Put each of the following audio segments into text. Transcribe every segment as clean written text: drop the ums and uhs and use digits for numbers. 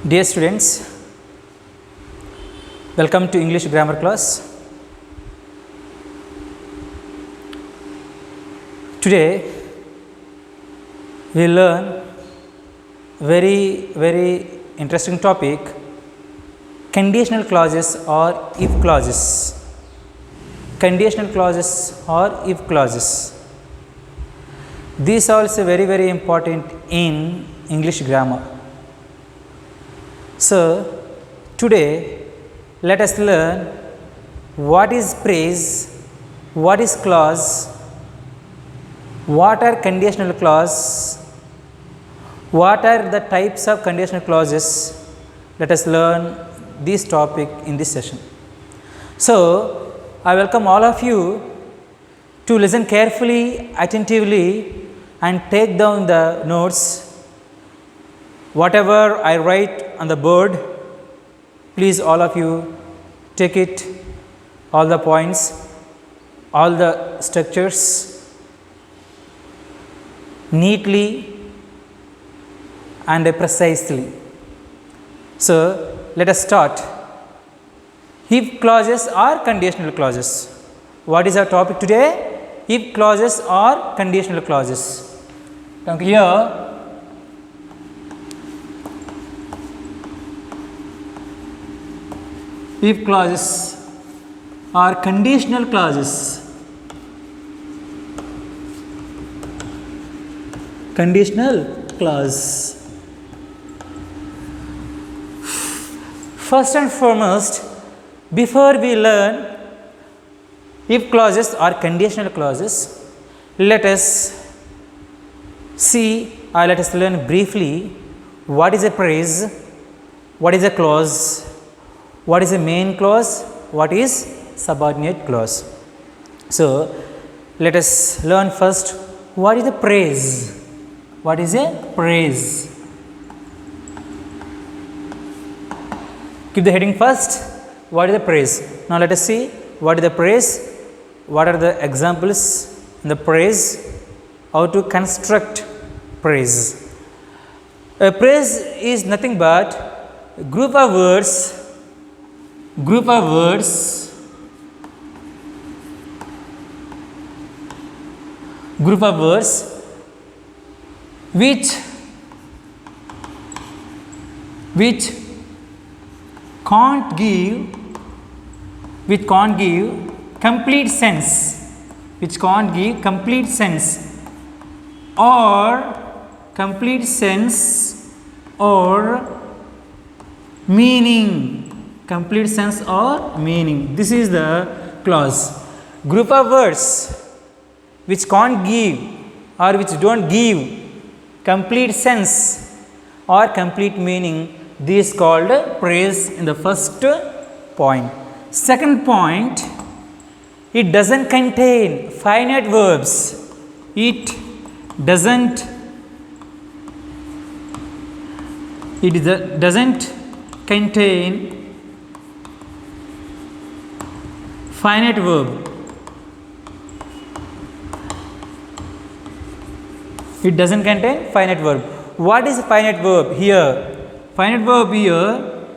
Dear students, welcome to English grammar class. Today we will learn very interesting topic, conditional clauses or if clauses. Conditional clauses or if clauses. These are also very important in English grammar. So, today let us learn what is phrase, what is clause, what are conditional clause, what are the types of conditional clauses. Let us learn this topic in this session. So, I welcome all of you to listen carefully, attentively and take down the notes. Whatever I write on the board, please all of you take it, all the points, all the structures neatly and precisely. So, let us start. If clauses are conditional clauses. What is our topic today? If clauses are conditional clauses. Now, here if clauses are conditional clauses. Conditional clause. First and foremost, before we learn if clauses are conditional clauses, let us see or let us learn briefly what is a phrase, what is a clause, what is a main clause, what is subordinate clause. So, let us learn first what is a phrase. What is a phrase? Keep the heading first. What is the phrase? Now, let us see what is the phrase, what are the examples in the phrase, how to construct phrase. A phrase is nothing but a group of words which can't give complete sense, or meaning. This is the clause. Group of words which can't give or which don't give complete sense or complete meaning, this is called phrase in the first point. Second point, it doesn't contain finite verbs. It doesn't contain finite verb. It doesn't contain finite verb. What is finite verb here? Finite verb here,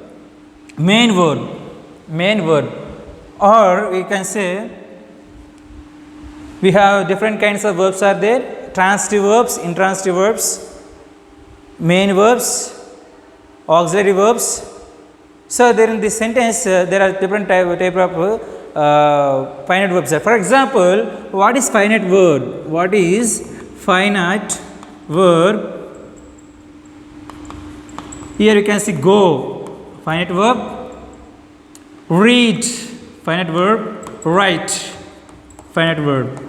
main verb, or we can say we have different kinds of verbs are there: transitive verbs, intransitive verbs, main verbs, auxiliary verbs. So, there in this sentence there are different type of finite verbs. For example, what is finite verb? What is finite verb? Here you can see go, finite verb, read, finite verb, write, finite verb.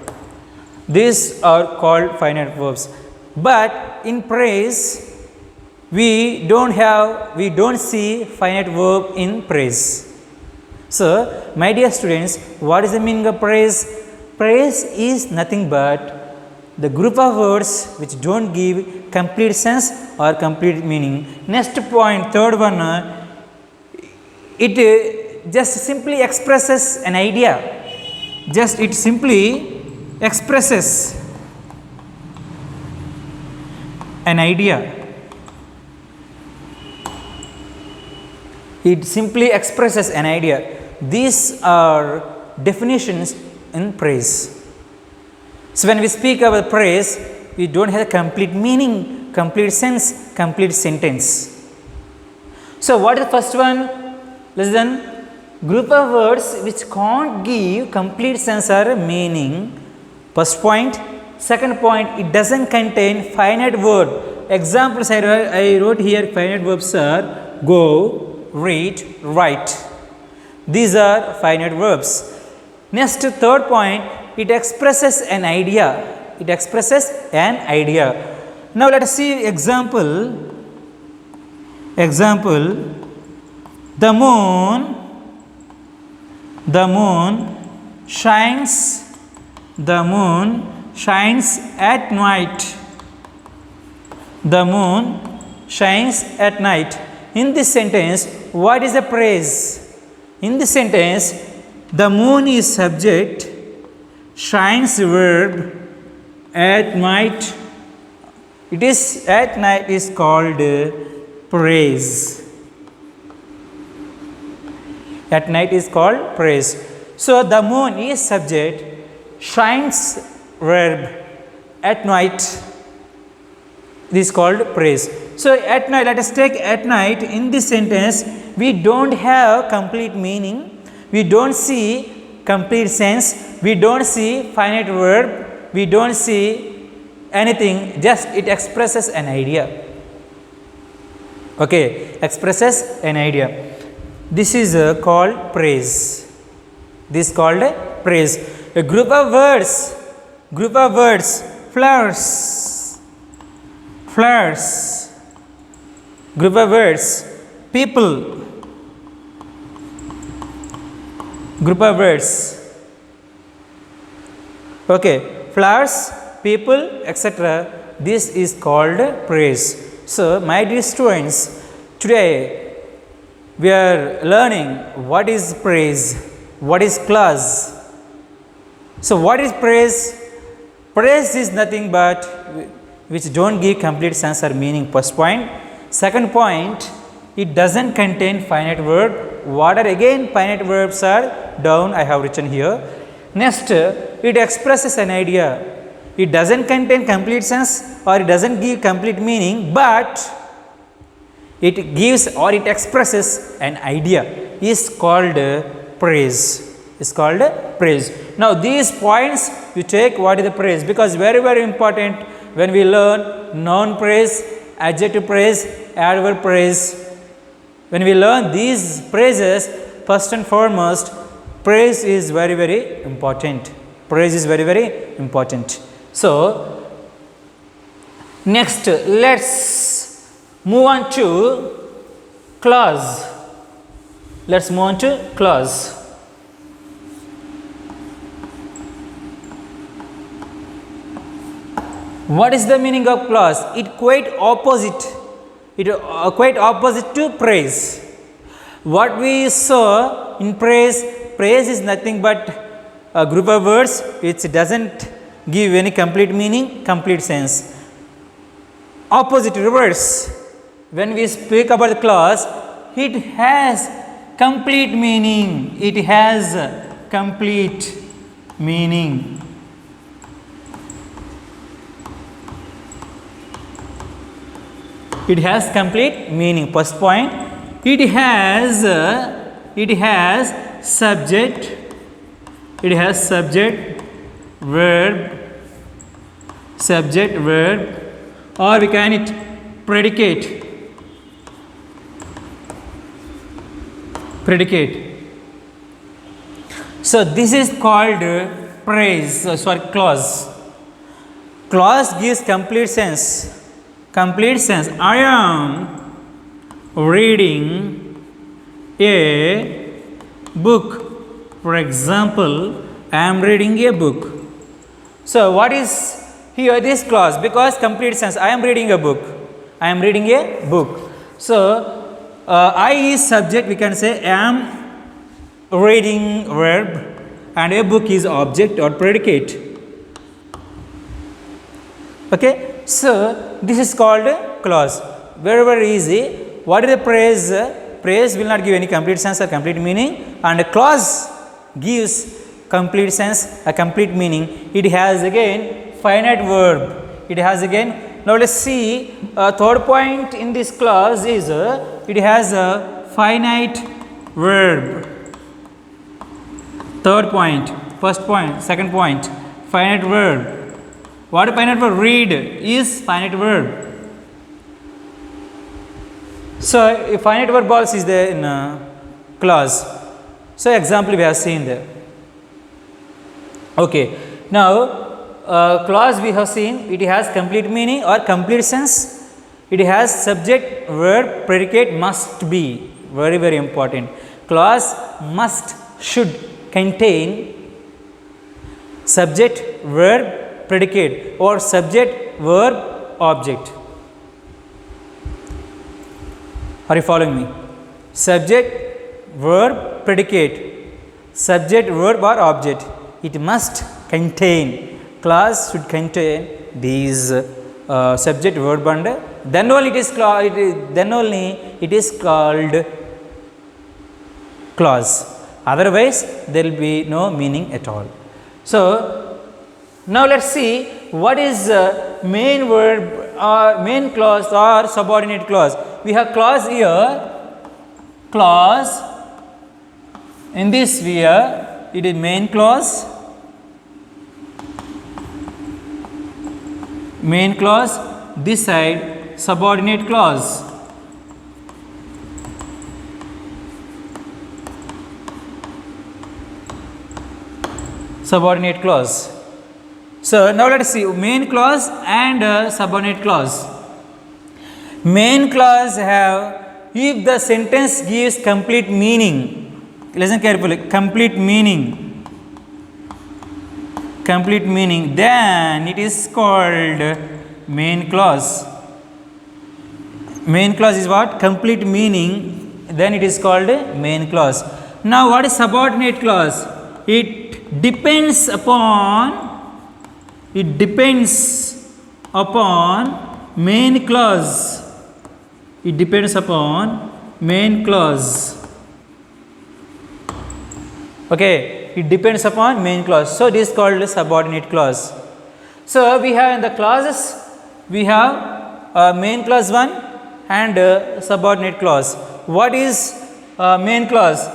These are called finite verbs. But in phrase, we don't see finite verb in phrase. So, my dear students, what is the meaning of phrase? Phrase is nothing but the group of words which don't give complete sense or complete meaning. Next point, third one, it just simply expresses an idea. It simply expresses an idea. It simply expresses an idea. These are definitions in praise. So when we speak about praise, we don't have a complete meaning, complete sense, complete sentence. So what is the first one? Listen, group of words which can't give complete sense or meaning. First point. Second point, it doesn't contain finite verb. Examples I wrote here, finite verbs are go, read, write. These are finite verbs. Next, third point, it expresses an idea. It expresses an idea. Now let us see example. Example, the moon shines at night. The moon shines at night. In this sentence, what is the praise? In this sentence, the moon is subject, shines verb, at night. It is at night is called praise. At night is called praise. So the moon is subject, shines verb, at night. This is called praise. So at night, let us take at night. In this sentence, we don't have complete meaning. We don't see complete sense. We don't see finite verb. We don't see anything. Just it expresses an idea. Okay, expresses an idea. This is called praise. This is called praise. A group of words, flowers, group of words, people, group of words. Okay, flowers, people, etc. This is called praise. So, my dear students, today we are learning what is praise, what is clause. So, what is praise? Praise is nothing but which don't give complete sense or meaning. First point. Second point, it doesn't contain finite verb. What are again finite verbs are down, I have written here. Next, it expresses an idea. It doesn't contain complete sense or it doesn't give complete meaning, but it gives or it expresses an idea. Is called praise. Is called praise. Now these points you take what is the praise, because very important when we learn noun praise, adjective praise, adverb praise. When we learn these praises, first and foremost, praise is very important. Praise is very important. So next, let's move on to clause. Let's move on to clause. What is the meaning of clause? It quite opposite. It quite opposite to praise. What we saw in praise is nothing but a group of words which doesn't give any complete meaning, complete sense. Opposite, reverse. When we speak about the clause, it has complete meaning. It has complete meaning. It has complete meaning. First point, it has subject, verb, or we can it predicate. So this is called praise. Clause. Clause gives complete sense. I am reading a book. For example, I am reading a book. So what is here this clause? Because complete sense, I am reading a book. So I is subject, we can say am reading verb, and a book is object or predicate. Okay, so this is called clause. Very easy. What is the praise? phrase will not give any complete sense or complete meaning, and a clause gives complete sense, a complete meaning. It has again finite verb. It has again, now let's see, third point in this clause is it has a finite verb. Third point, first point, second point, finite verb. What is finite verb? Read is finite verb. So, a finite verb also is there in clause. So, example we have seen there. Okay. Now, clause we have seen, it has complete meaning or complete sense. It has subject, verb, predicate, must be. Very, very important. Clause must, should contain subject, verb, predicate, or subject, verb, object. Are you following me? Subject, verb, predicate, subject, verb or object. It must contain, clause should contain these subject, verb and then only it is called clause. Otherwise, there will be no meaning at all. So, now let us see what is main verb or main clause or subordinate clause. We have clause here, clause in this sphere, it is main clause, this side subordinate clause. Subordinate clause. So, now let us see main clause and subordinate clause. Main clause have, if the sentence gives complete meaning, listen carefully, complete meaning, then it is called main clause. Main clause is what? Complete meaning, then it is called main clause. Now, what is subordinate clause? It depends upon main clause. It depends upon main clause. Okay, it depends upon main clause. So, this is called subordinate clause. So, we have in the clauses, we have main clause 1 and subordinate clause. What is main clause?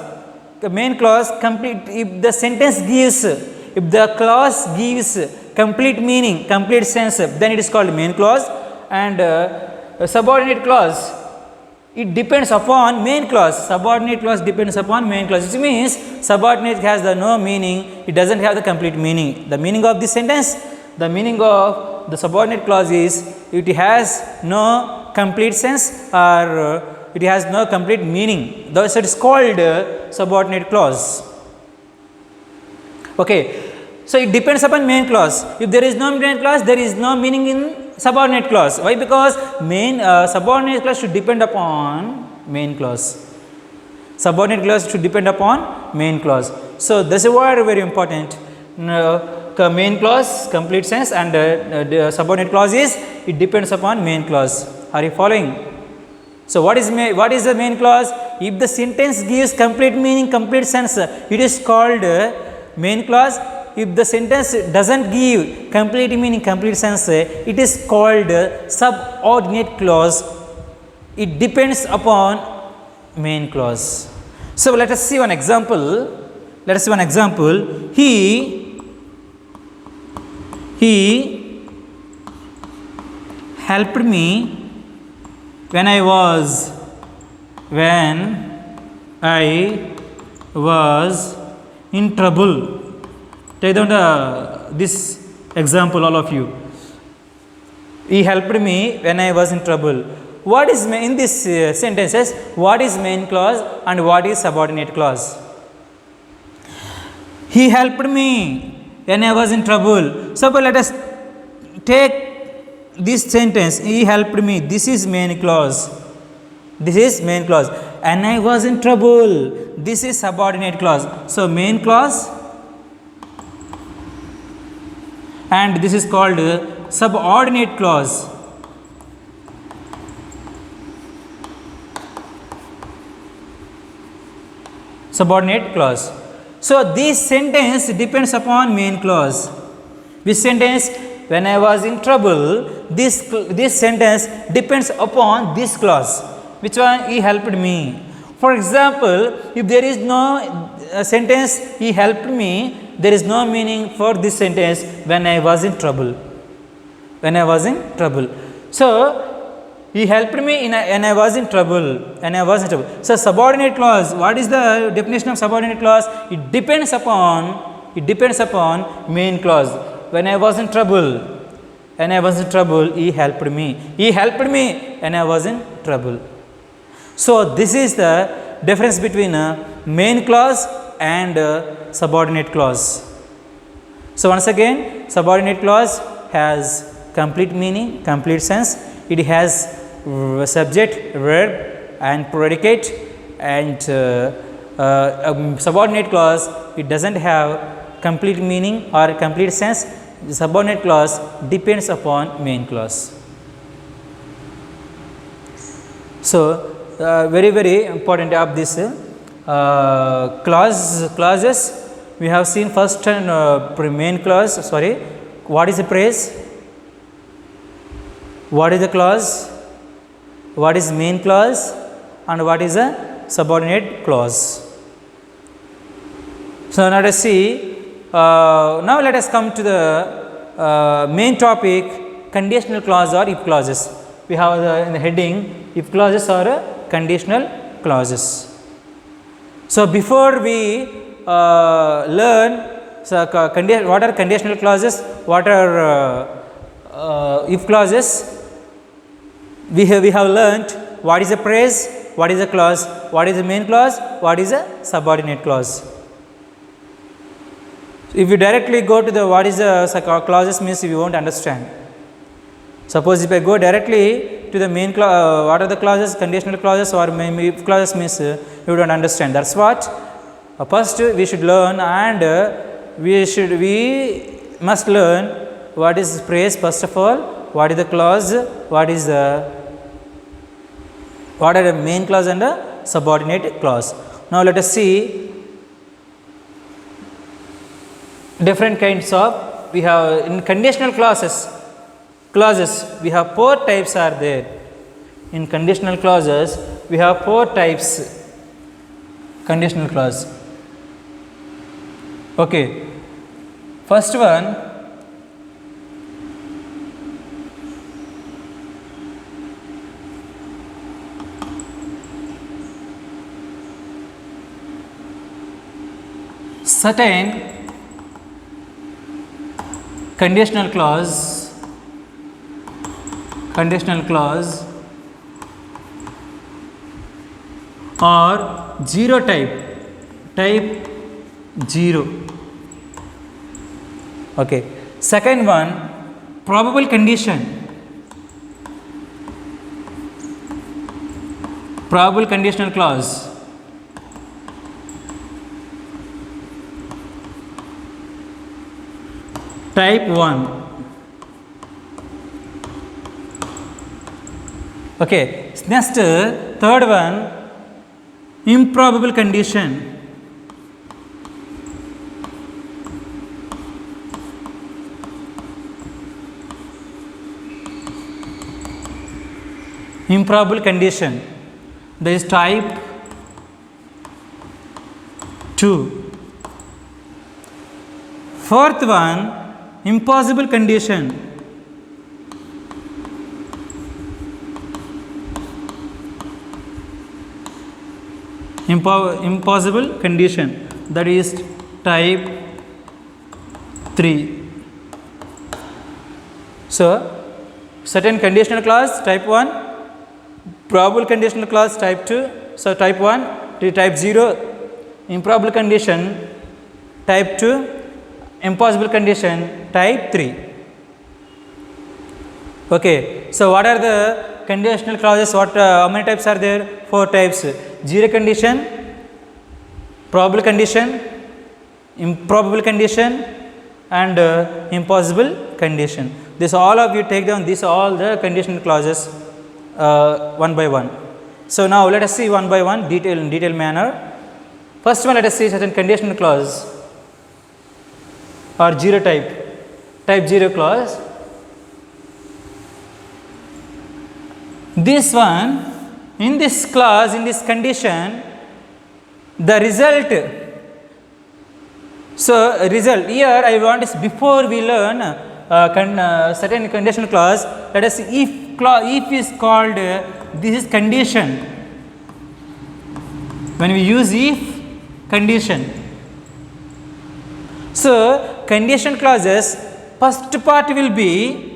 The main clause complete, if the sentence gives, if the clause gives complete meaning, complete sense, then it is called main clause. And subordinate clause, it depends upon main clause. Subordinate clause depends upon main clause, which means subordinate has the no meaning, it does not have the complete meaning. The meaning of this sentence, the meaning of the subordinate clause is it has no complete sense or it has no complete meaning. Thus, it is called subordinate clause. Okay. So, it depends upon main clause. If there is no main clause, there is no meaning in subordinate clause. Why? Because main subordinate clause should depend upon main clause. Subordinate clause should depend upon main clause. So, this is why very important. Main clause, complete sense, and the subordinate clause is it depends upon main clause. Are you following? So, what is the main clause? If the sentence gives complete meaning, complete sense, it is called main clause. If the sentence does not give complete meaning, complete sense, it is called subordinate clause. It depends upon main clause. So, let us see one example. He helped me when I was in trouble. Take down this example, all of you. He helped me when I was in trouble. What is in this sentences? What is main clause and what is subordinate clause? He helped me when I was in trouble. So, let us take this sentence. He helped me. This is main clause. And I was in trouble. This is subordinate clause. So, main clause. And this is called subordinate clause. subordinate clause. So this sentence depends upon main clause. Which sentence? When I was in trouble, this sentence depends upon this clause. Which one? He helped me. For example, if there is no sentence he helped me, there is no meaning for this sentence when I was in trouble. When I was in trouble. So he helped me when I was in trouble. When I was in trouble. So subordinate clause. What is the definition of subordinate clause? It depends upon main clause. When I was in trouble. When I was in trouble, he helped me. He helped me when I was in trouble. So this is the difference between a main clause and a subordinate clause. So once again, subordinate clause has complete meaning, complete sense. It has subject, verb and predicate, and subordinate clause, it doesn't have complete meaning or complete sense. The subordinate clause depends upon main clause. So very important of this clauses. We have seen first main clause. Sorry, what is the phrase? What is the clause? What is main clause? And what is a subordinate clause? So now let us see. Now let us come to the main topic, conditional clause or if clauses. We have in the heading if clauses or conditional clauses. So before we learn what are conditional clauses, what are if clauses, we have learnt what is a phrase, what is a clause, what is a main clause, what is a subordinate clause. If you directly go to the what is a clauses means you won't understand. Suppose if I go directly to the main clause, what are the clauses, conditional clauses or if clauses means you don't understand. That's what first we should learn, and we must learn what is phrase first of all, what is the clause, what are the main clause and the subordinate clause. Now let us see different kinds of, we have in conditional clauses we have 4 types are there. In conditional clauses we have 4 types conditional clause. Okay, first one, certain conditional clause or 0 type 0. Okay. Second one, probable conditional clause. Type 1. Okay. Next, third one, improbable condition. Improbable condition, that is type 2. Fourth one, impossible condition. Impossible condition, that is type 3. So certain conditional clause type 1, probable conditional clause type 2. So type 1 to type 0, improbable condition type 2, impossible condition type 3. Okay. So what are the conditional clauses? What how many types are there? 4 types. 0 condition, probable condition, improbable condition and impossible condition. This all of you take down these all the conditional clauses one by one. So now let us see one by one in detailed manner. First one, let us see certain conditional clause or zero type 0 clause. This one, in this clause, in this condition, the result. So result here I want is, before we learn certain conditional clause, let us see if is called this is condition. When we use if condition, so condition clauses, first part will be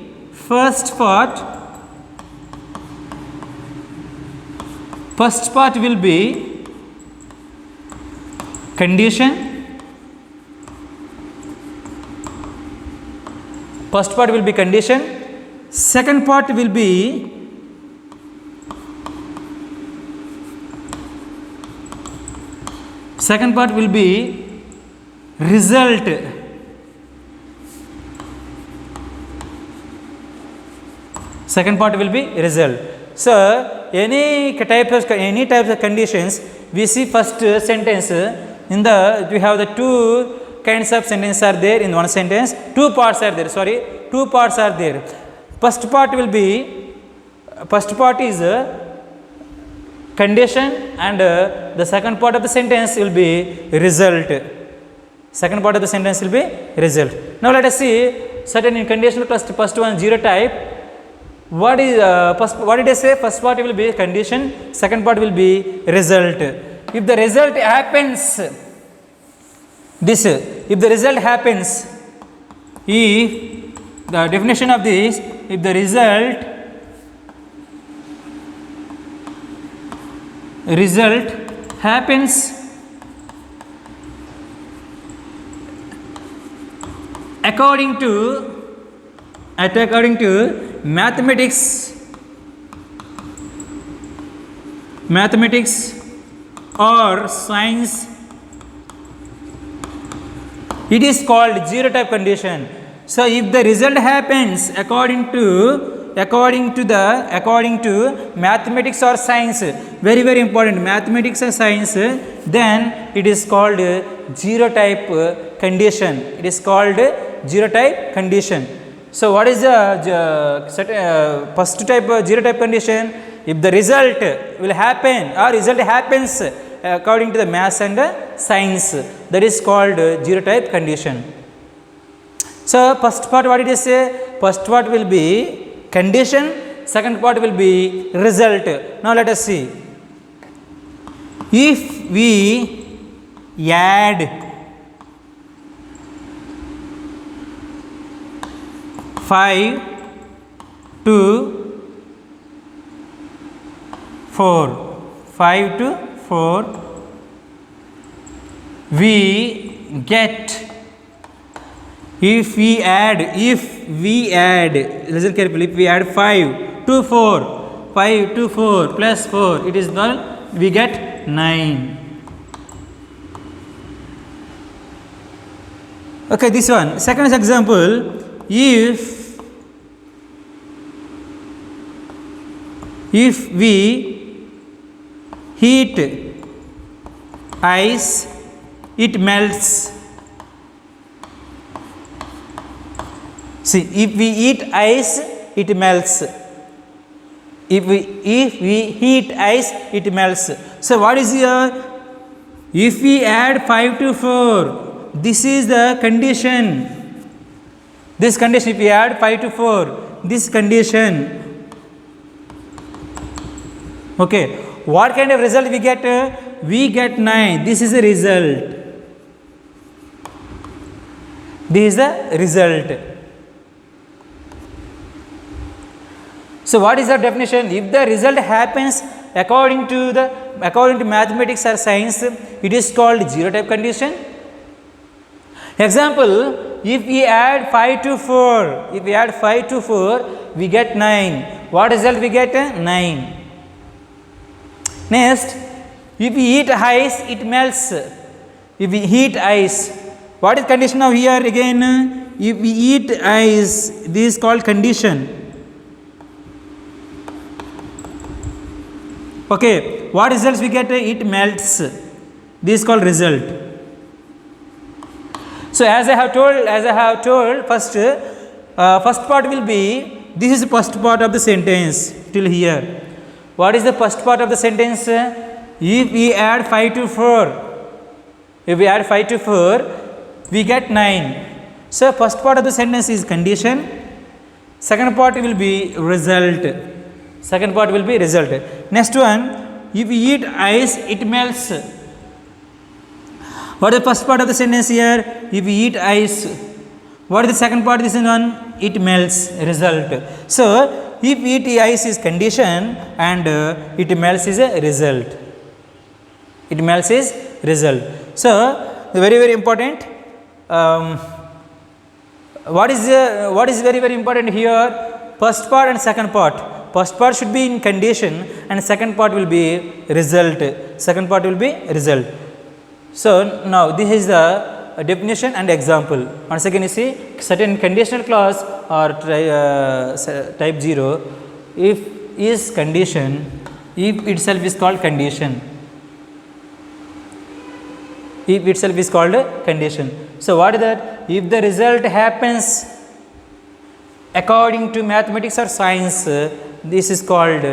condition. First part will be condition. Second part will be result. Second part will be result. So any types of conditions, we see first sentence in the, we have the two kinds of sentences are there in one sentence. Two parts are there. First part is condition, and the second part of the sentence will be result. Now let us see certain in conditional clause. First one, zero type. What did I say? First part will be condition, second part will be result. If the result happens, if the definition of this, if the result happens according to mathematics or science, it is called zero type condition. So if the result happens according to mathematics or science, very very important, mathematics or science, then it is called zero type condition. So what is the first type zero type condition? If the result will happen or result happens according to the maths and science, that is called zero type condition. So first part, what did I say? First part will be condition, second part will be result. Now let us see. If we add 5 to 4, we get, if we add, listen carefully, if we add 5 to 4 plus 4, it is null, we get 9. Okay, this one. Second example, if we heat ice, it melts. See, if we eat ice, it melts. If we heat ice, it melts. So what is here? If we add 5 to 4, this is the condition. This condition, if we add 5 to 4, this condition. Okay, what kind of result we get? We get 9. This is the result. So what is the definition? If the result happens according to mathematics or science, it is called zero type condition. Example, if we add 5 to 4, we get 9. What result we get? 9. Next, if we eat ice, it melts. If we heat ice, what is condition now here again? If we eat ice, this is called condition. Okay, what results we get? It melts. This is called result. So as I have told, first part will be, this is the first part of the sentence till here. What is the first part of the sentence? If we add 5 to 4, we get 9. So first part of the sentence is condition. Second part will be result. Next one, if we eat ice, it melts. What is the first part of the sentence here? If we eat ice. What is the second part of this one? It melts. Result. So if we eat ice is condition and it melts is a result. So very important. What is very important here? First part and second part. First part should be in condition and second part will be result. So now this is the definition and example. Once again you see, certain conditional clause or type 0, if is condition, if itself is called condition. So what is that? If the result happens according to mathematics or science, this is called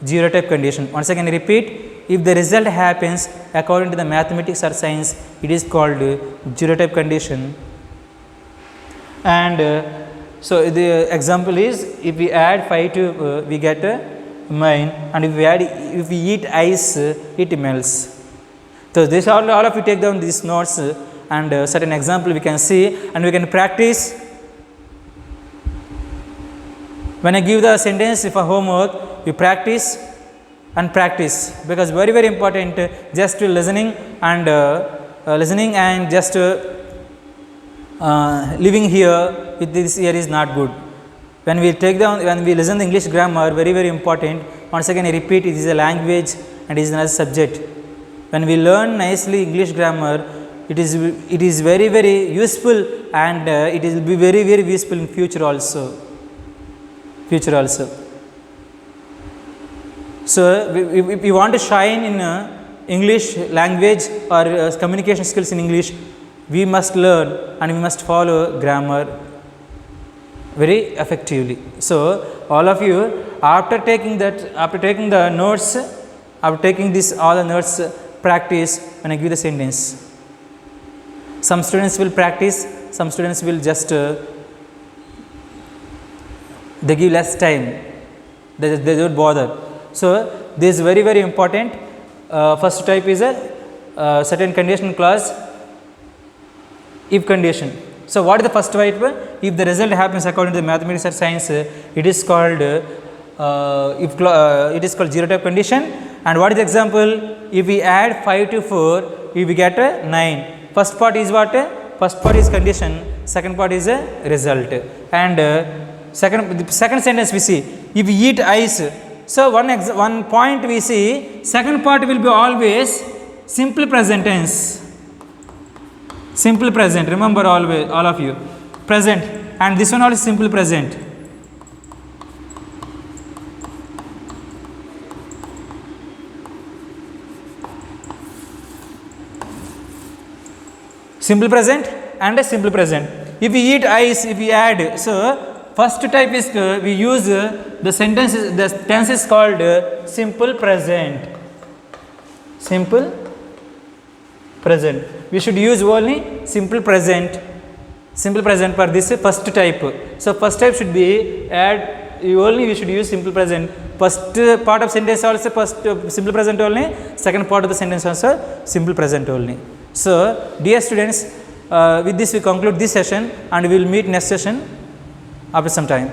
zero type condition. Once again I repeat, if the result happens according to the mathematics or science, it is called zero type condition. And so the example is, if we add 5 to we get 9, and if we eat ice, it melts. So this all of you take down these notes and certain example we can see and we can practice. When I give the sentence for homework, you practice because very important, just listening and just living here with this here is not good. When we listen to English grammar, very important. Once again I repeat, it is a language and it is another subject. When we learn nicely English grammar, it is very useful and it will be very useful in future also. So if you want to shine in English language or communication skills in English, we must learn and we must follow grammar very effectively. So all of you, after taking the notes, after taking all the notes, practice when I give the sentence. Some students will practice, some students will just they give less time, they don't bother. So this is very important. First type is a certain conditional clause, if condition. So what is the first type? If the result happens according to the mathematics or science, it is called zero type condition. And what is the example? If we add 5 to 4, we will get a 9. First part is what? First part is condition, second part is a result. And the second sentence we see, if we eat ice. So one point we see, second part will be always simple present tense. Simple present, remember always, all of you, present, and this one also simple present. Simple present and a simple present. If we eat ice, if we add, so first type is we use the tense is called simple present. Simple present. We should use only simple present for this first type. So first type should be we should use simple present. First part of sentence also simple present only, second part of the sentence also simple present only. So dear students, with this we conclude this session and we will meet next session after some time.